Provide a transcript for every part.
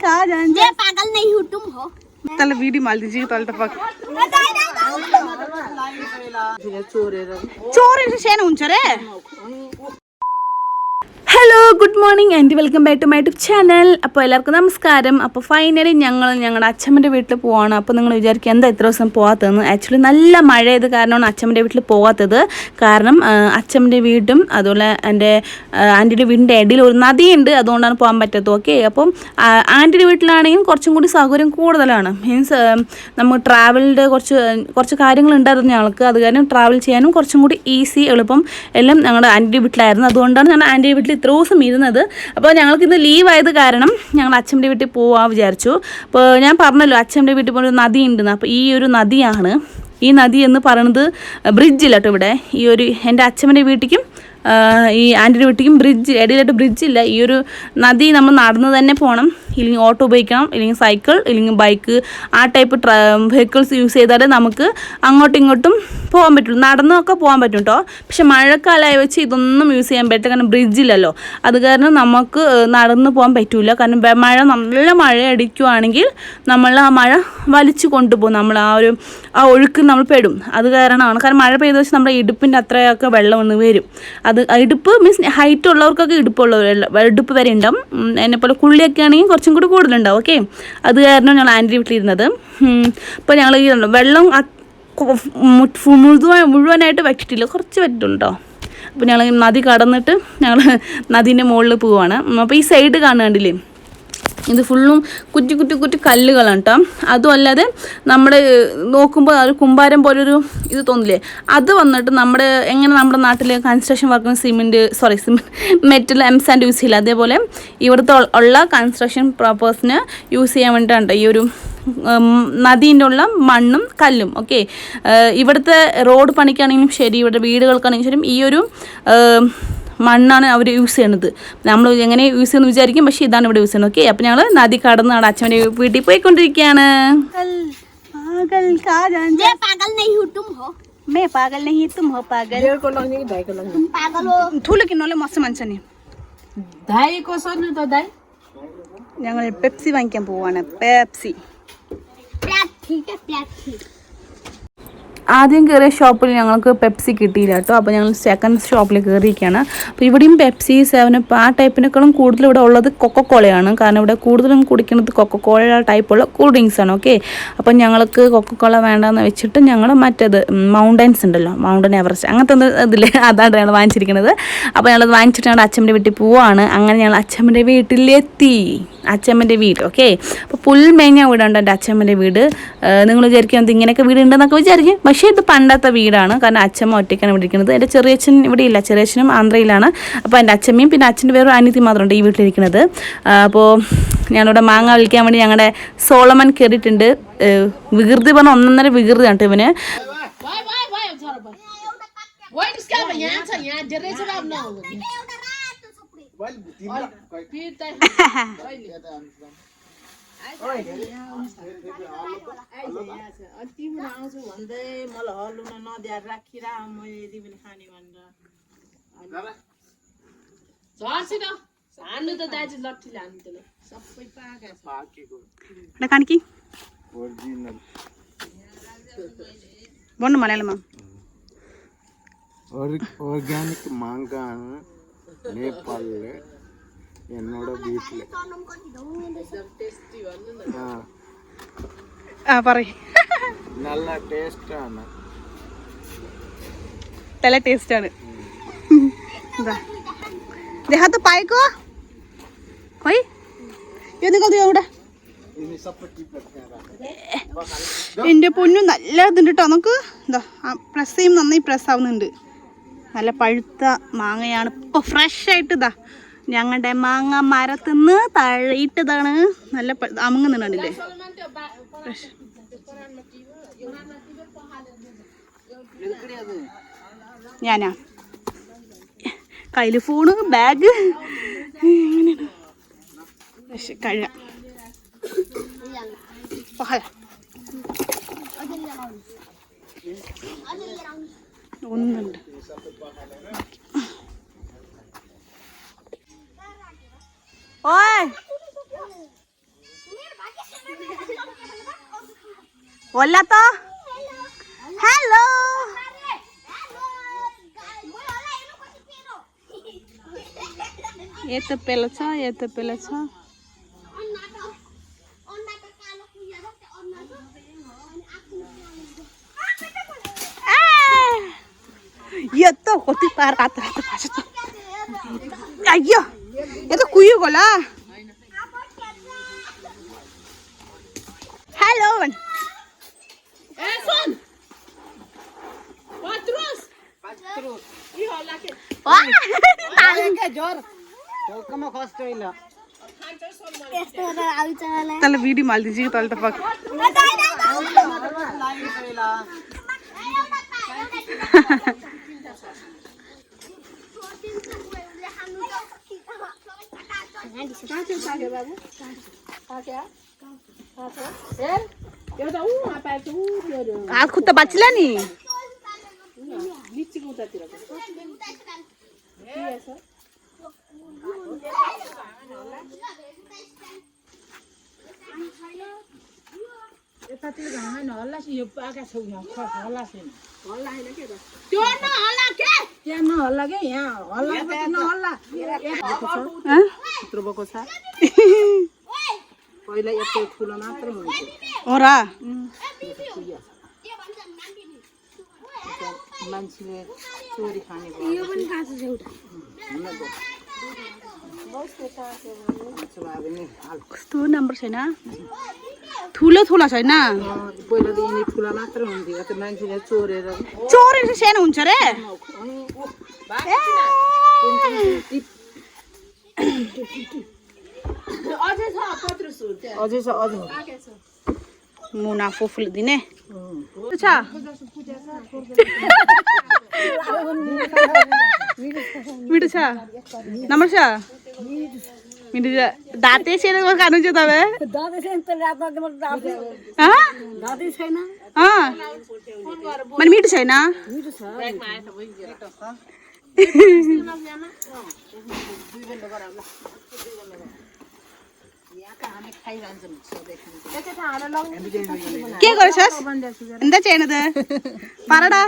खा जान ये पागल नहीं हो तुम हो तल वीडियो मार दीजिए तल टपक चोरे से शेन उंचरे hello good morning and welcome back to my YouTube channel. അപ്പോൾ എല്ലാവർക്കും നമസ്കാരം. അപ്പോൾ ഫൈനലി ഞങ്ങളുടെ അച്ഛമ്മൻ്റെ വീട്ടിൽ പോവാണ്. അപ്പോൾ നിങ്ങൾ വിചാരിക്കുക എന്താ ഇത്ര ദിവസം പോകാത്തതെന്ന്. ആക്ച്വലി നല്ല മഴയത് കാരണമാണ് അച്ഛമ്മൻ്റെ വീട്ടിൽ പോകാത്തത്. കാരണം അച്ഛമ്മൻ്റെ വീടും അതുപോലെ എൻ്റെ ആൻറ്റിയുടെ വീടിൻ്റെ ഇടയിൽ ഒരു നദിയുണ്ട്, അതുകൊണ്ടാണ് പോകാൻ പറ്റാത്തത്. ഓക്കെ, അപ്പം ആൻറ്റിയുടെ വീട്ടിലാണെങ്കിൽ കുറച്ചും കൂടി സൗകര്യം കൂടുതലാണ്. മീൻസ് നമുക്ക് ട്രാവലിൻ്റെ കുറച്ച് കാര്യങ്ങളുണ്ടായിരുന്നു ഞങ്ങൾക്ക്. അത് കാരണം ട്രാവൽ ചെയ്യാനും കുറച്ചും കൂടി ഈസി എളുപ്പം എല്ലാം ഞങ്ങളുടെ ആൻറ്റിയുടെ വീട്ടിലായിരുന്നു. അതുകൊണ്ടാണ് ഞാൻ ആൻറ്റിയുടെ വീട്ടിൽ ഇത്ര ദിവസം ഇരുന്നത്. അപ്പോൾ ഞങ്ങൾക്കിന്ന് ലീവായത് കാരണം ഞങ്ങൾ അച്ഛൻ്റെ വീട്ടിൽ പോകാൻ വിചാരിച്ചു. അപ്പോൾ ഞാൻ പറഞ്ഞല്ലോ അച്ഛൻ്റെ വീട്ടിൽ പോകുന്ന ഒരു നദി ഉണ്ടെന്ന്. അപ്പോൾ ഈ ഒരു നദിയാണ്, ഈ നദി എന്ന് പറയുന്നത് ബ്രിഡ്ജില്ല കേട്ടോ. ഇവിടെ ഈ ഒരു എൻ്റെ അച്ഛൻ്റെ വീട്ടിലേക്കും ഈ ആൻറ്റിയുടെ വീട്ടിലേക്കും ഇടയിലായിട്ട് ബ്രിഡ്ജില്ല. ഈ ഒരു നദി നമ്മൾ നടന്ന് തന്നെ പോകണം, ഇല്ലെങ്കിൽ ഓട്ടോ ഉപയോഗിക്കണം, ഇല്ലെങ്കിൽ സൈക്കിൾ, ഇല്ലെങ്കിൽ ബൈക്ക്, ആ ടൈപ്പ് വെഹിക്കിൾസ് യൂസ് ചെയ്താലേ നമുക്ക് അങ്ങോട്ടും ഇങ്ങോട്ടും പോകാൻ പറ്റുള്ളൂ. നടന്നൊക്കെ പോകാൻ പറ്റും കേട്ടോ. പക്ഷെ മഴക്കാലമായി വെച്ച് ഇതൊന്നും യൂസ് ചെയ്യാൻ പറ്റില്ല, കാരണം ബ്രിഡ്ജില്ലല്ലോ. അത് കാരണം നമുക്ക് നടന്ന് പോകാൻ പറ്റില്ല. കാരണം നല്ല മഴ അടിക്കുവാണെങ്കിൽ നമ്മൾ ആ മഴ വലിച്ചു കൊണ്ടുപോകും, നമ്മൾ ആ ഒഴുക്ക് നമ്മൾ പെടും. അത് കാരണമാണ്. കാരണം മഴ പെയ്ത വെച്ച് നമ്മുടെ ഇടുപ്പിൻ്റെ അത്രയൊക്കെ വെള്ളം വന്ന് വരും. അത് ഇടുപ്പ് മീൻസ് ഹൈറ്റ് ഉള്ളവർക്കൊക്കെ ഇടുപ്പ് വരെ ഉണ്ടാവും. എന്നെപ്പോലെ കുള്ളിയൊക്കെ ആണെങ്കിൽ കുറച്ചും കൂടി കൂടുതലുണ്ടാവും. ഓക്കെ, അത് കാരണം ഞങ്ങൾ ആൻറ്റി വീട്ടിലിരുന്നത്. അപ്പോൾ ഞങ്ങൾ ഈ വെള്ളം മുഴുവനായിട്ട് വറ്റിട്ടില്ല, കുറച്ച് വറ്റിട്ടുണ്ടോ. അപ്പോൾ ഞങ്ങൾ നദി കടന്നിട്ട് ഞങ്ങൾ നദീൻ്റെ മുകളിൽ പോവുകയാണ്. അപ്പോൾ ഈ സൈഡ് കാണുകണ്ടില്ലേ, ഇത് ഫുള്ളും കുറ്റി കല്ലുകളാണ് കേട്ടോ. അതും അല്ലാതെ നമ്മുടെ നോക്കുമ്പോൾ ഒരു കുമ്പാരം പോലൊരു ഇത് തോന്നില്ലേ, അത് വന്നിട്ട് നമ്മുടെ നാട്ടിൽ കൺസ്ട്രക്ഷൻ വർക്കിന് മെറ്റൽ എംസാൻഡ് യൂസ് ചെയ്യില്ല, അതേപോലെ ഇവിടുത്തെ ഉള്ള കൺസ്ട്രക്ഷൻ പർപ്പസിന് യൂസ് ചെയ്യാൻ വേണ്ടിയിട്ടാണ് ഈ ഒരു നദീൻ്റെ ഉള്ള മണ്ണും കല്ലും. ഓക്കെ, ഇവിടുത്തെ റോഡ് പണിക്കാണെങ്കിലും ശരി, ഇവിടെ വീടുകൾക്കാണെങ്കിലും ശരി, ഈ ഒരു മണ്ണാണ് അവർ യൂസ് ചെയ്യണത്. നമ്മൾ എങ്ങനെ യൂസ് ചെയ്യുന്നു വിചാരിക്കും, പക്ഷേ ഇതാണ് ഇവിടെ യൂസ് ചെയ്യുന്നത്. ഓക്കെ, അപ്പോൾ ഞങ്ങൾ നദി കടന്ന് അവിടെ അച്ഛൻ്റെ വീട്ടിൽ പോയിക്കൊണ്ടിരിക്കുകയാണ്. ഞങ്ങൾ പെപ്സി വാങ്ങിക്കാൻ പോവാണ്. പെപ്സി ആദ്യം കയറിയ ഷോപ്പിൽ ഞങ്ങൾക്ക് പെപ്സി കിട്ടിയില്ല കേട്ടോ. അപ്പോൾ ഞങ്ങൾ സെക്കൻഡ് ഷോപ്പിൽ കയറിയിരിക്കുകയാണ്. അപ്പോൾ ഇവിടെയും പെപ്സി, 7up ആ ടൈപ്പിനേക്കാളും കൂടുതൽ ഇവിടെ ഉള്ളത് കൊക്കക്കോളയാണ്. കാരണം ഇവിടെ കൂടുതലും കുടിക്കുന്നത് കൊക്കക്കോള ടൈപ്പുള്ള കൂൾ ഡ്രിങ്ക്സ് ആണ്. ഓക്കെ, അപ്പം ഞങ്ങൾക്ക് കൊക്കക്കോള വേണ്ടെന്ന് വെച്ചിട്ട് ഞങ്ങൾ മറ്റേത് മൗണ്ടൻസ് ഉണ്ടല്ലോ, മൗണ്ടൻ എവറസ്റ്റ്, അങ്ങനത്തെ ഇതില്ലേ, അതാണ് ഞങ്ങൾ വാങ്ങിച്ചിരിക്കുന്നത്. അപ്പോൾ ഞങ്ങളത് വാങ്ങിച്ചിട്ട് ഞങ്ങളുടെ അച്ഛൻ്റെ വീട്ടിൽ പോവാണ്. അങ്ങനെ ഞങ്ങൾ അച്ഛൻ്റെ വീട്ടിലെത്തി. അച്ഛമ്മൻ്റെ വീട്. ഓക്കെ, അപ്പോൾ പുൽമേഞ്ഞ വീടുണ്ട് എൻ്റെ അച്ഛമ്മൻ്റെ വീട്. നിങ്ങൾ വിചാരിക്കും ഇങ്ങനെയൊക്കെ വീടുണ്ടെന്നൊക്കെ വിചാരിക്കും, പക്ഷേ ഇത് പണ്ടത്തെ വീടാണ്. കാരണം അച്ഛമ്മ ഒറ്റയ്ക്കാണ് ഇവിടെ ഇരിക്കുന്നത്. എൻ്റെ ചെറിയച്ഛൻ ഇവിടെ ഇല്ല, ചെറിയച്ഛനും ആന്ധ്രയിലാണ്. അപ്പോൾ എൻ്റെ അച്ഛമ്മയും പിന്നെ അച്ഛൻ്റെ വേറൊരു അനിയത്തി മാത്രമുണ്ട് ഈ വീട്ടിലിരിക്കുന്നത്. അപ്പോൾ ഞാനിവിടെ മാങ്ങ വിളിക്കാൻ വേണ്ടി ഞങ്ങളുടെ സോളമൻ കയറിയിട്ടുണ്ട്. വികൃതി പറഞ്ഞ ഒന്നൊന്നര വികൃതി ആണ് ഇവന്. കാണിക്ക് മലയാളം ഓർഗാനിക് മാങ്ങാണ് നേപ്പാളില് എന്നോട് വീട്ടില്. നല്ല ടേസ്റ്റാണ്, നല്ല ടേസ്റ്റാണ്. देहात पाय को होय ये निकल दियो ഇവിടെ. എൻ്റെ പൊന്നു നല്ല ഇതുണ്ട് കേട്ടോ. നമുക്ക് എന്താ പ്രസ് ചെയ്യുമ്പോൾ നന്നായി പ്രസ് ആവുന്നുണ്ട്. നല്ല പഴുത്ത മാങ്ങയാണ്. ഇപ്പോൾ ഫ്രഷ് ആയിട്ട് ഇതാ ഞങ്ങളുടെ മാങ്ങ മരത്തിന്ന് തഴയിട്ടതാണ്. നല്ല അമുങ്ങുന്നുണ്ടല്ലേ ഫ്രഷ്. ഞാനാ കയ്യിൽ ഫോണ്, ബാഗ്, ഇങ്ങനെയാണ് കഴി ഒന്നുണ്ട്. ഓയ് Hola to. Hello. ये तो पेलचा ये तो होती पार आता अయ్యో ये तो कुयू गोला हेलो son Patrus तला वीडियो माल दीजिए तल तक आज खुद तो बचला नहीं ओरा मान्छेले चोरी खाने यो पनि काँचो छ एउटा कस्तो नम्बर छैन ठुलो ठुलो छैन पहिला त यिनी ठुला मात्र हुन्थ्यो त्यो मान्छेले चोरेर सानो हुन्छ रे अझै छ अझ मुना फुफुल दिने छ मिठो छ नम्बर छ मिठो छ दाँते छैन खानु छ तपाईँ मैले मिठो छैन के गरेछस् എന്താ ചെയ്യണത് പറടാ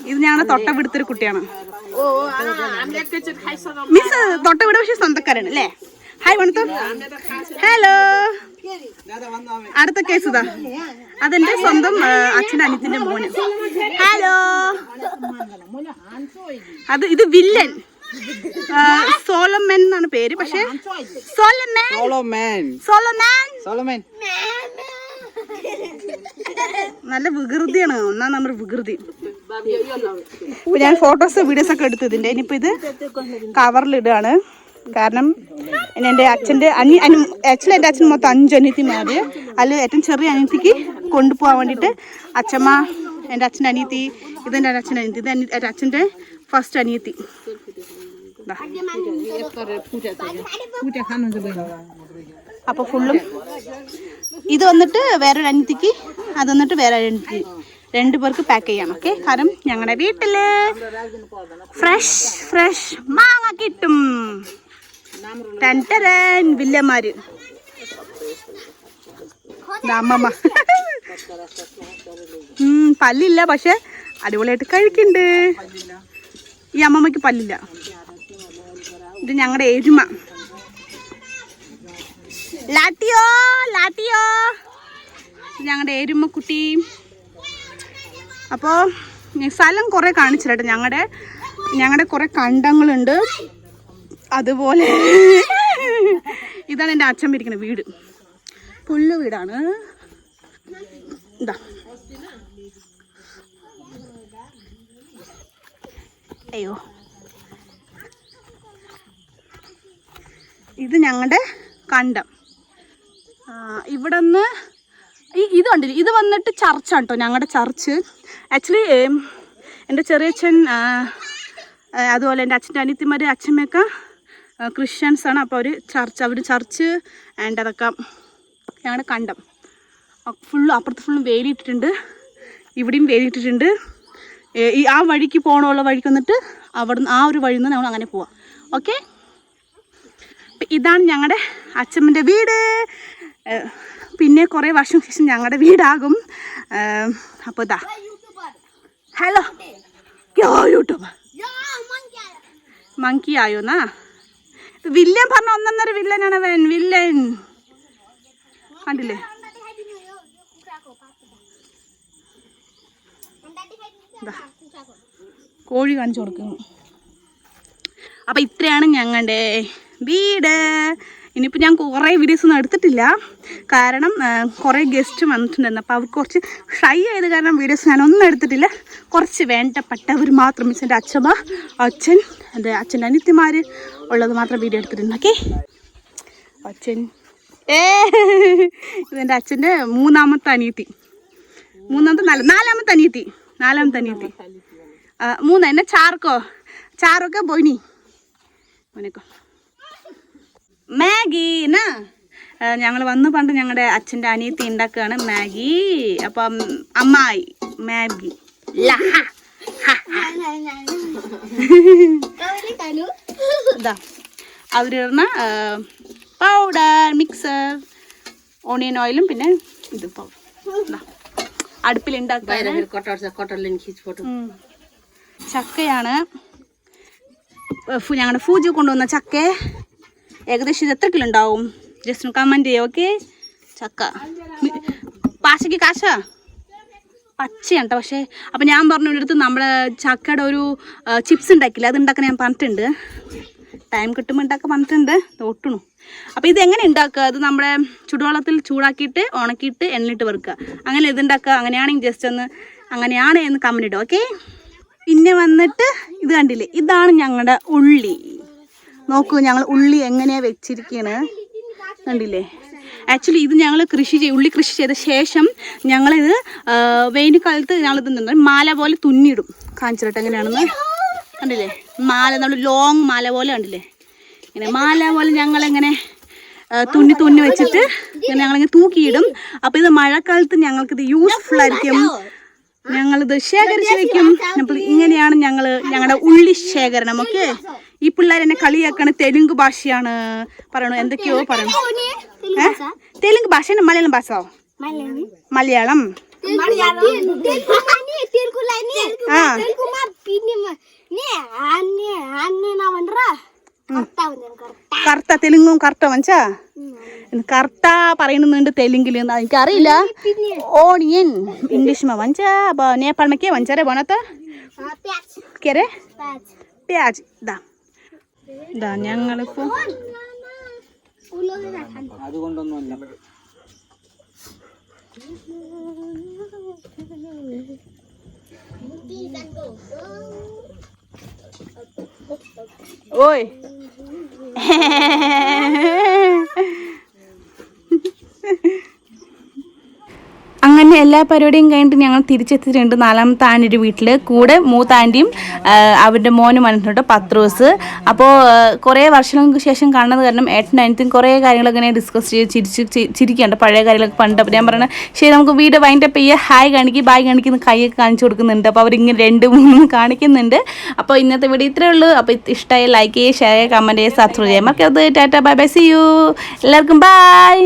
ഇത് ഞങ്ങളുടെ തൊട്ടവിടുത്തൊരു കുട്ടിയാണ് മിസ് തൊട്ടവിട പക്ഷെ സ്വന്തക്കാരാണ് അല്ലേ ഹായ് വണത്തു ഹലോ അടുത്ത കേസ് ഇതാ അതെന്റെ സ്വന്തം അച്ഛൻ്റെ അനിയത്തിന്റെ മോന് ഹലോ അത് ഇത് വില്ലൻ സോളമൻ എന്നാണ് പേര് പക്ഷെ സോളമൻ നല്ല വികൃതിയാണ് ഒന്നാം നമ്പർ വികൃതി ഇപ്പൊ ഞാൻ ഫോട്ടോസ് വീഡിയോസ് ഒക്കെ എടുത്തതിന്റെ ഇനിയിപ്പോ ഇത് കവറിലിടുകയാണ് കാരണം എൻ്റെ അച്ഛൻ്റെ ആക്ച്വലി എൻ്റെ അച്ഛൻ മൊത്തം 5 അനിയത്തിമാര് അതിൽ ഏറ്റവും ചെറിയ അനിയത്തിക്ക് കൊണ്ടുപോകാൻ വേണ്ടിയിട്ട് അച്ഛമ്മ എൻ്റെ അച്ഛൻ്റെ അനിയത്തി ഇതെൻ്റെ അച്ഛൻ്റെ അനിയത്തി ഇത് എൻ്റെ അച്ഛൻ്റെ ഫസ്റ്റ് അനിയത്തി അപ്പൊ ഫുള്ളും ഇത് വന്നിട്ട് വേറൊരു അനിയത്തിക്ക് അത് വന്നിട്ട് വേറെ അനിയത്തിക്ക് 2 പേർക്ക് പാക്ക് ചെയ്യണം ഓക്കെ കാരണം ഞങ്ങളുടെ വീട്ടില് ഫ്രഷ് മാങ്ങ കിട്ടും വില്ലന്മാര് അമ്മമ്മ പല്ലില്ല പക്ഷെ അടിപൊളിയായിട്ട് കഴിക്കുന്നുണ്ട് ഈ അമ്മമ്മക്ക് പല്ലില്ല ഇത് ഞങ്ങളുടെ എരുമ ലാട്ടിയോ ഞങ്ങളുടെ എരുമക്കുട്ടി അപ്പോൾ സ്ഥലം കുറേ കാണിച്ചിട്ട് ഞങ്ങളുടെ കുറേ കണ്ടങ്ങളുണ്ട് അതുപോലെ ഇതാണ് എൻ്റെ അച്ഛൻ ഇരിക്കുന്ന വീട് പുല്ല് വീടാണ് ഇതാ അയ്യോ ഇത് ഞങ്ങളുടെ കണ്ടം ഇവിടെ നിന്ന് ഇത് കണ്ടില്ല ഇത് വന്നിട്ട് ചർച്ചാണ് കേട്ടോ ഞങ്ങളുടെ ചർച്ച് ആക്ച്വലി എൻ്റെ ചെറിയച്ഛൻ അതുപോലെ എൻ്റെ അച്ഛൻ്റെ അനിയത്തിമാർ അച്ഛമ്മയൊക്കെ ക്രിസ്ത്യൻസാണ് അപ്പോൾ അവർ ചർച്ച് ആൻഡ് അതൊക്കെ ഞങ്ങളുടെ കണ്ടം ഫുള്ളും അപ്പുറത്ത് ഫുള്ളും വേലിയിട്ടിട്ടുണ്ട് ഇവിടെയും വേലിയിട്ടിട്ടുണ്ട് ആ വഴിക്ക് പോകണമുള്ള വഴിക്ക് വന്നിട്ട് അവിടെ ആ ഒരു വഴിയിൽ നിന്ന് നമ്മൾ അങ്ങനെ പോവാം ഓക്കെ ഇതാണ് ഞങ്ങളുടെ അച്ഛമ്മൻ്റെ വീട് പിന്നെ കുറേ വർഷം ശേഷം ഞങ്ങളുടെ വീടാകും. അപ്പോൾ ഇതാ ഹലോ യൂട്യൂബ് മങ്കി ആയോന്നാ വില്ലൻ പറഞ്ഞ ഒന്നൊന്നര വില്ലനാണ് അവൻ. വില്ലൻ കണ്ടില്ലേ? കോഴി കാണിച്ചു കൊടുക്കുന്നു. അപ്പം ഇത്രയാണ് ഞങ്ങളുടെ വീട്. ഇനിയിപ്പോൾ ഞാൻ കുറേ വീഡിയോസൊന്നും എടുത്തിട്ടില്ല, കാരണം കുറേ ഗസ്റ്റ് വന്നിട്ടുണ്ടായിരുന്നു. അപ്പോൾ അവർക്ക് കുറച്ച് ഷൈ ആയത് കാരണം വീഡിയോസ് ഞാനൊന്നും എടുത്തിട്ടില്ല. കുറച്ച് വേണ്ടപ്പെട്ടവർ മാത്രം, മീൻസ് എൻ്റെ അച്ഛമ്മ, അച്ഛൻ, എൻ്റെ അച്ഛൻ്റെ അനിയത്തിമാർ ഉള്ളത് മാത്രം വീഡിയോ എടുത്തിട്ടുണ്ട്. ഓക്കെ, അച്ഛൻ ഇതെൻ്റെ അച്ഛൻ്റെ മൂന്നാമത്തെ അനിയത്തി, നാലാമത്തെ അനിയത്തി മൂന്ന്. എന്നെ ചാറൊക്കെ പോയിനി മോനേക്കോ മാഗി എന്നാ ഞങ്ങൾ വന്ന് പണ്ട് ഞങ്ങളുടെ അച്ഛൻ്റെ അനിയത്തി ഉണ്ടാക്കുകയാണ് മാഗി. അപ്പം അമ്മായി മാഗി ഇതാ അവരിടുന്ന പൗഡർ, മിക്സർ, ഓണിയൻ ഓയിലും പിന്നെ ഇത് പൗഡർ അടുപ്പിലുണ്ടാക്കുക. ചക്കയാണ് ഞങ്ങളുടെ പൂജ കൊണ്ടുവന്ന ചക്ക. ഏകദേശം ഇത് എത്ര കിലോ ഉണ്ടാവും? ജസ്റ്റ് ഒന്ന് കമൻറ്റ് ചെയ്യാം. ഓക്കെ, ചക്ക പാശയ്ക്ക് കാശ പച്ചയാണ് കേട്ടോ. പക്ഷേ അപ്പം ഞാൻ പറഞ്ഞു അടുത്ത് നമ്മളെ ചക്കയുടെ ഒരു ചിപ്സ് ഉണ്ടാക്കില്ല, അത് ഉണ്ടാക്കാൻ ഞാൻ പറഞ്ഞിട്ടുണ്ട്. ടൈം കിട്ടുമ്പോൾ ഉണ്ടാക്കാൻ പറഞ്ഞിട്ടുണ്ട്, ഒട്ടണു. അപ്പോൾ ഇത് എങ്ങനെ ഉണ്ടാക്കുക? അത് നമ്മുടെ ചുടുവെള്ളത്തിൽ ചൂടാക്കിയിട്ട് ഉണക്കിയിട്ട് എണ്ണയിട്ട് വറുക്കുക, അങ്ങനെ ഇത് ഉണ്ടാക്കുക. അങ്ങനെയാണെങ്കിൽ ജസ്റ്റ് ഒന്ന് അങ്ങനെയാണ് എന്ന് കമൻറ്റ് ഇടും. ഓക്കെ, പിന്നെ വന്നിട്ട് ഇത് കണ്ടില്ലേ, ഇതാണ് ഞങ്ങളുടെ ഉള്ളി. നോക്കൂ ഞങ്ങൾ ഉള്ളി എങ്ങനെയാണ് വെച്ചിരിക്കുകയാണ്, കണ്ടില്ലേ? ആക്ച്വലി ഇത് ഞങ്ങൾ ഉള്ളി കൃഷി ചെയ്ത ശേഷം ഞങ്ങളിത് വേനൽക്കാലത്ത് ഞങ്ങളിത് നിന്ന് മാല പോലെ തുന്നിയിടും. കാണിച്ചിട്ട് എങ്ങനെയാണെന്ന് കണ്ടില്ലേ? മാല, നമ്മൾ ലോങ് മാല പോലെ കണ്ടില്ലേ? ഇങ്ങനെ മാല പോലെ ഞങ്ങളിങ്ങനെ തുന്നി വെച്ചിട്ട് ഞങ്ങളിങ്ങനെ തൂക്കിയിടും. അപ്പോൾ ഇത് മഴക്കാലത്ത് ഞങ്ങൾക്കിത് യൂസ്ഫുൾ ആയിരിക്കും. ഞങ്ങളിത് ശേഖരിച്ച് വെക്കും. അപ്പോൾ ഇങ്ങനെയാണ് ഞങ്ങളുടെ ഉള്ളി ശേഖരണം. ഓക്കെ, ഈ പിള്ളേർ എന്നെ കളിയാക്കാണ്, തെലുങ്ക് ഭാഷയാണ് പറയണു, എന്തൊക്കെയോ പറയണു. തെലുങ്ക് ഭാഷ, മലയാളം ഭാഷ, മലയാളം കർത്ത തെലുങ്കും കർത്ത മനച്ചാ കർത്ത പറയുന്നുണ്ട് തെലുങ്കിൽ, എനിക്കറിയില്ല. ഓണിയൻ ഇംഗ്ലീഷ് में भन्छ, अब नेपालमा के भन्छ रे भन त? के रे? प्याज. दा ഞങ്ങളിപ്പോൾ അതുകൊണ്ടൊന്നുമല്ല. ഓയ് അങ്ങനെ എല്ലാ പരിപാടിയും കഴിഞ്ഞിട്ട് ഞങ്ങൾ തിരിച്ചെത്തിയിട്ടുണ്ട് നാലാമത്തെ ആൻറ്റിയുടെ വീട്ടിൽ. കൂടെ മൂത്ത ആൻറ്റിയും അവരുടെ മോനും വന്നിട്ടുണ്ട്, പത്രോസ്. അപ്പോൾ കുറേ വർഷങ്ങൾക്ക് ശേഷം കാണുന്നത് കാരണം ഏട്ടനും അനിയത്തിയും കുറേ കാര്യങ്ങളൊക്കെ ഇങ്ങനെ ഡിസ്കസ് ചെയ്ത് ചിരിക്കുന്നുണ്ട്, പഴയ കാര്യങ്ങളൊക്കെ പണ്ട്. അപ്പോൾ ഞാൻ പറയുന്നത് ശരി നമുക്ക് വീഡിയോ വൈൻഡപ്പ് ചെയ്യുക, ഹായ് കാണിക്കുക, ബായ് കാണിക്കുന്ന കൈയൊക്കെ കാണിച്ചു കൊടുക്കുന്നുണ്ട്. അപ്പോൾ അവരിങ്ങനെ 2-3 കാണിക്കുന്നുണ്ട്. അപ്പോൾ ഇന്നത്തെ വീഡിയോ ഇത്രയേ ഉള്ളൂ. അപ്പോൾ ഇഷ്ടമായി ലൈക്ക് ചെയ്യുക, ഷെയർ ചെയ്യുക, കമൻറ്റ് ചെയ്യുക, സബ്സ്ക്രൈബ് ചെയ്യുക. മറക്കരുത്. Tata, bye bye, see you. എല്ലാവർക്കും ബൈ.